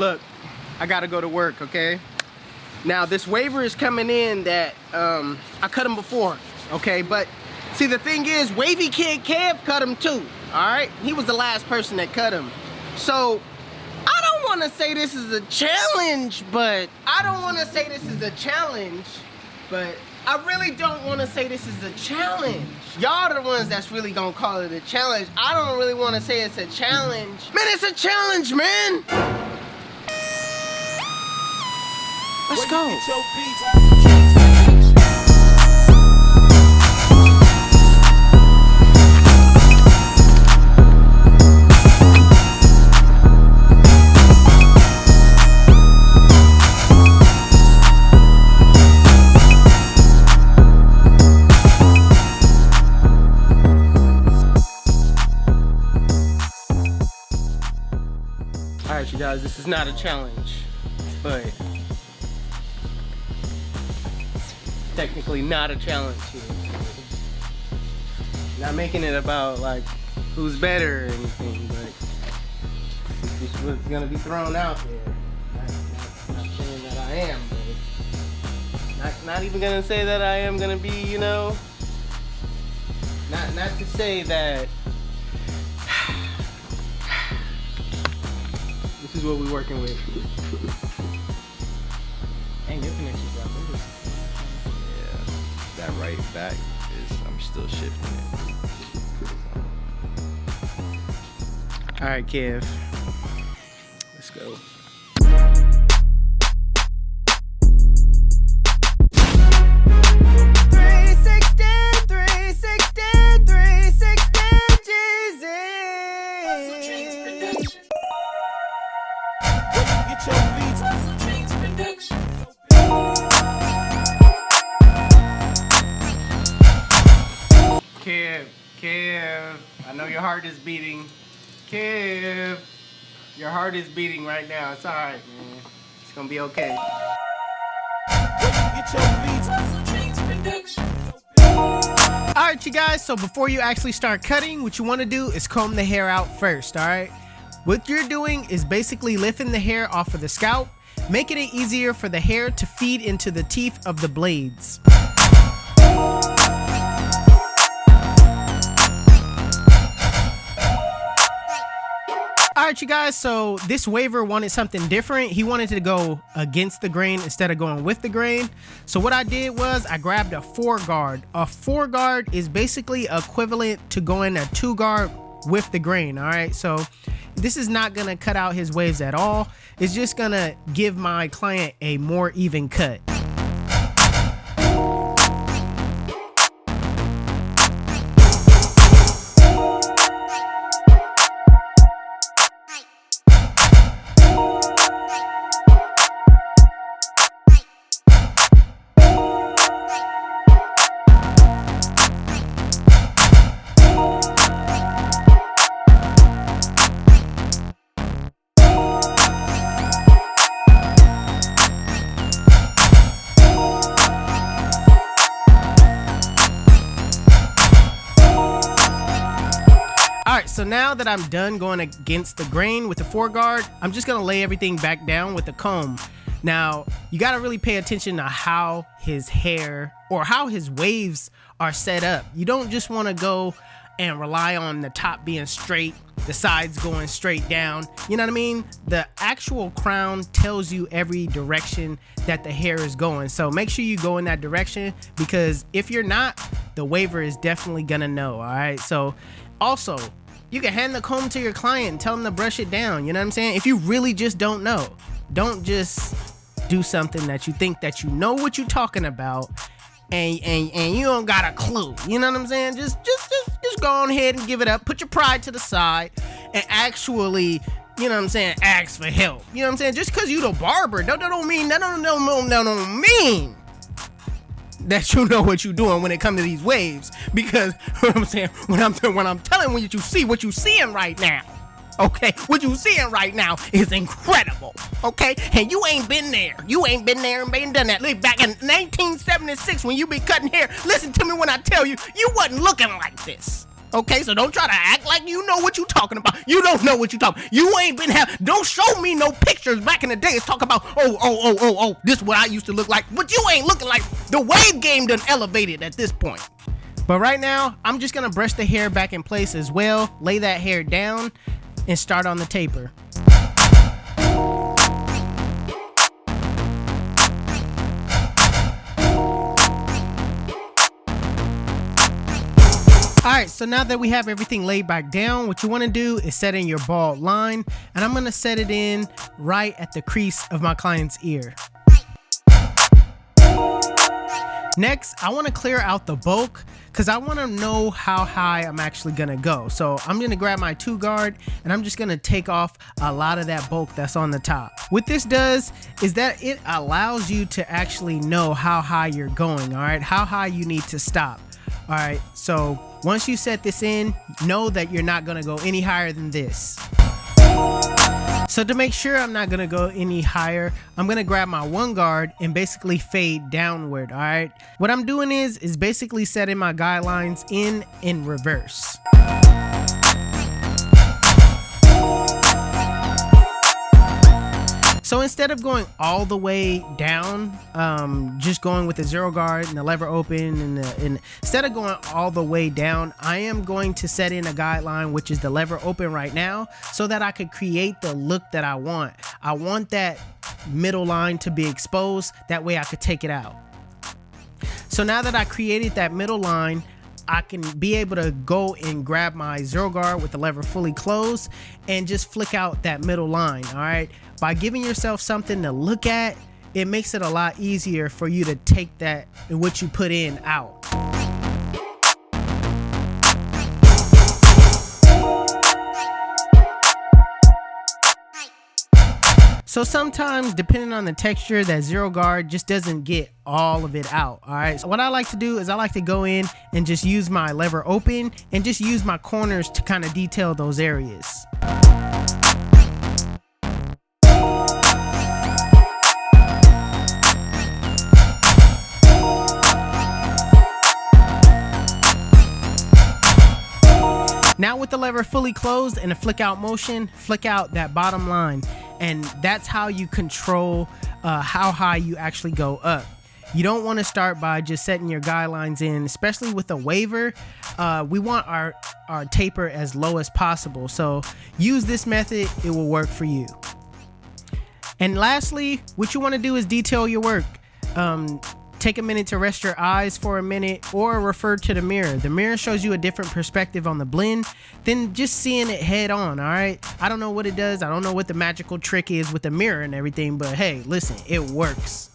Look, I gotta go to work, okay? Now this waiver is coming in that I cut him before, okay? But see, the thing is, Wavy Kid Kev cut him too, all right? He was the last person that cut him. So I don't want to say this is a challenge, but I really don't want to say this is a challenge. Y'all are the ones that's really gonna call it a challenge. I don't really want to say it's a challenge. Man, it's a challenge, man. Let's go. All right, you guys, this is not a challenge, but technically not a challenge here. Not making it about like who's better or anything, but this is what's gonna be thrown out there. Not saying that I am, but not even gonna say that I am gonna be, you know, not to say that this is what we're working with. Dang, your connection's out. That right back is, I'm still shifting it. All right, Kev, let's go. Kev, I know your heart is beating. Kev, your heart is beating right now. It's all right, man. It's gonna be okay. All right, you guys, so before you actually start cutting, what you wanna do is comb the hair out first, all right? What you're doing is basically lifting the hair off of the scalp, making it easier for the hair to feed into the teeth of the blades. Alright, you guys, so this waiver wanted something different. He wanted to go against the grain instead of going with the grain. So what I did was I grabbed a 4-guard. A 4-guard is basically equivalent to going a 2-guard with the grain, alright? So this is not gonna cut out his waves at all. It's just gonna give my client a more even cut. Alright, so now that I'm done going against the grain with the 4-guard, I'm just gonna lay everything back down with the comb. Now, you gotta really pay attention to how his hair or how his waves are set up. You don't just wanna go and rely on the top being straight, the sides going straight down. You know what I mean? The actual crown tells you every direction that the hair is going. So make sure you go in that direction, because if you're not, the waiver is definitely gonna know, all right? So also, you can hand the comb to your client and tell them to brush it down. You know what I'm saying? If you really just don't know, don't just do something that you think that you know what you're talking about and you don't got a clue. You know what I'm saying? Just go on ahead and give it up. Put your pride to the side and actually, you know what I'm saying, ask for help. You know what I'm saying? Just because you the barber, that don't mean that you know what you're doing when it comes to these waves. Because what I'm saying, when I'm telling you see what you seeing right now, okay, what you seeing right now is incredible, okay? And you ain't been there and been done that. Look, back in 1976 when you be cutting hair, listen to me when I tell you, you wasn't looking like this, Okay, so don't try to act like you know what you talking about. You don't know what you talking. You ain't been don't show me no pictures back in the days talk about, this is what I used to look like. But you ain't looking like the wave game done elevated at this point. But right now, I'm just gonna brush the hair back in place as well, lay that hair down, and start on the taper. Alright, so now that we have everything laid back down, what you want to do is set in your bald line, and I'm going to set it in right at the crease of my client's ear. Next, I want to clear out the bulk because I want to know how high I'm actually going to go. So I'm going to grab my 2-guard and I'm just going to take off a lot of that bulk that's on the top. What this does is that it allows you to actually know how high you're going, all right? How high you need to stop. All right, so once you set this in, know that you're not gonna go any higher than this. So to make sure I'm not gonna go any higher, I'm gonna grab my 1-guard and basically fade downward, all right? What I'm doing is basically setting my guidelines in reverse. So instead of going all the way down, just going with the 0-guard and the lever open, and instead of going all the way down, I am going to set in a guideline, which is the lever open right now, so that I could create the look that I want. I want that middle line to be exposed. That way I could take it out. So now that I created that middle line, I can be able to go and grab my 0-guard with the lever fully closed and just flick out that middle line, all right? By giving yourself something to look at, it makes it a lot easier for you to take that and what you put in out. So sometimes, depending on the texture, that 0-guard just doesn't get all of it out, all right? So what I like to do is I like to go in and just use my lever open and just use my corners to kind of detail those areas. Now with the lever fully closed and a flick out motion, flick out that bottom line. And that's how you control how high you actually go up. You don't want to start by just setting your guidelines in, especially with a waver. We want our taper as low as possible. So use this method, it will work for you. And lastly, what you want to do is detail your work. Take a minute to rest your eyes for a minute or refer to the mirror. The mirror shows you a different perspective on the blend than just seeing it head on, all right? I don't know what it does. I don't know what the magical trick is with the mirror and everything, but hey, listen, it works.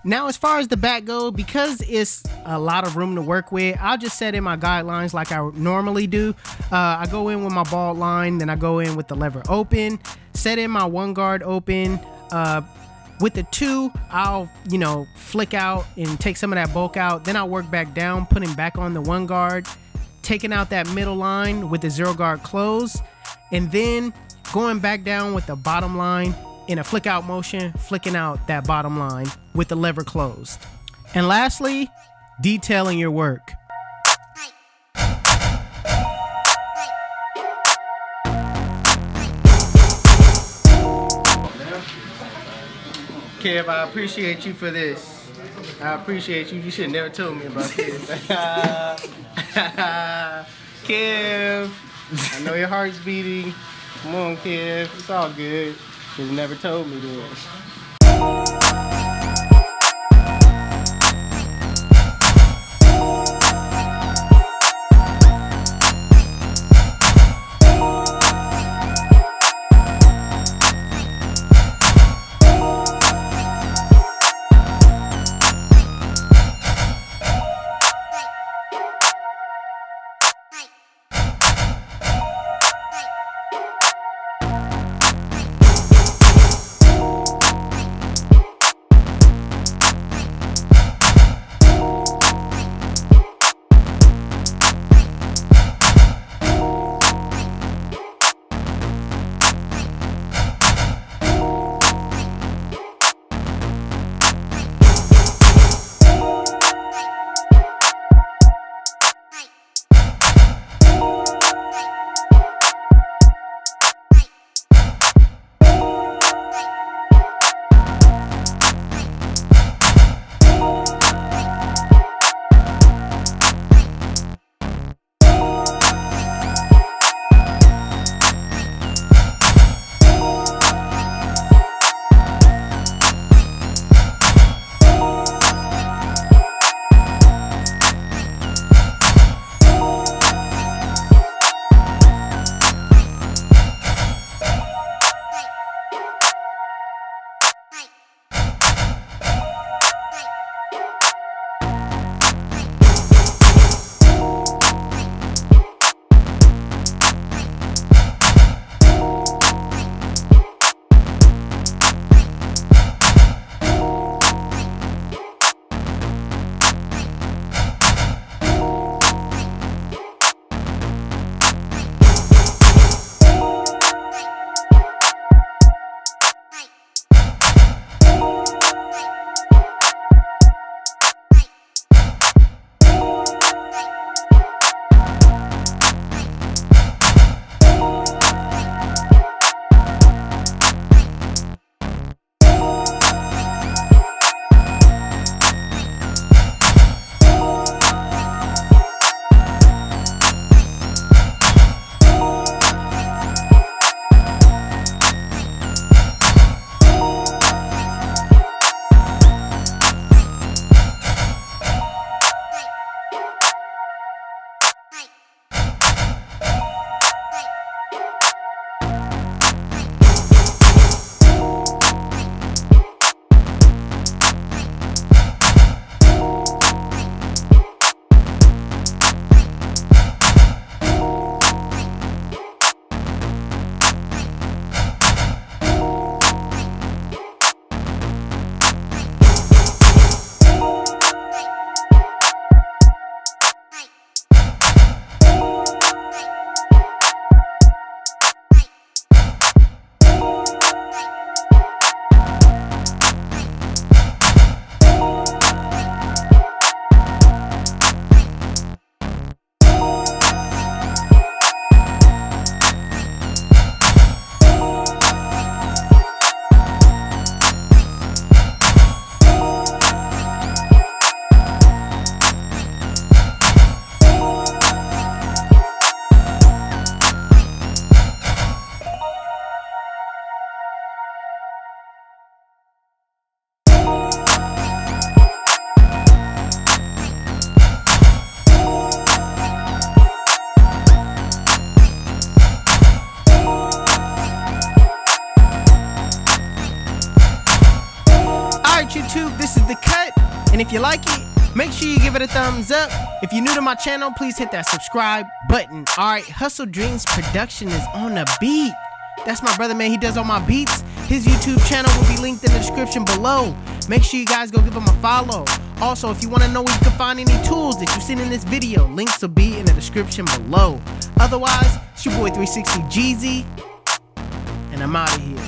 Now, as far as the back go, because it's a lot of room to work with, I'll just set in my guidelines like I normally do. I go in with my bald line, then I go in with the lever open, set in my 1-guard open. With the 2, I'll, flick out and take some of that bulk out. Then I'll work back down, putting back on the 1-guard, taking out that middle line with the 0-guard closed, and then going back down with the bottom line in a flick out motion, flicking out that bottom line with the lever closed. And lastly, detailing your work. Kev, I appreciate you for this. I appreciate you. You should have never told me about this. Kev, I know your heart's beating. Come on, Kev. It's all good. You never told me this. YouTube, this is the cut. And if you like it, make sure you give it a thumbs up. If you're new to my channel, please hit that subscribe button. All right, Hustle Dreams Production is on the beat. That's my brother, man. He does all my beats. His YouTube channel will be linked in the description below. Make sure you guys go give him a follow. Also, if you want to know where you can find any tools that you've seen in this video, links will be in the description below. Otherwise, it's your boy 360 Jeezy, and I'm out of here.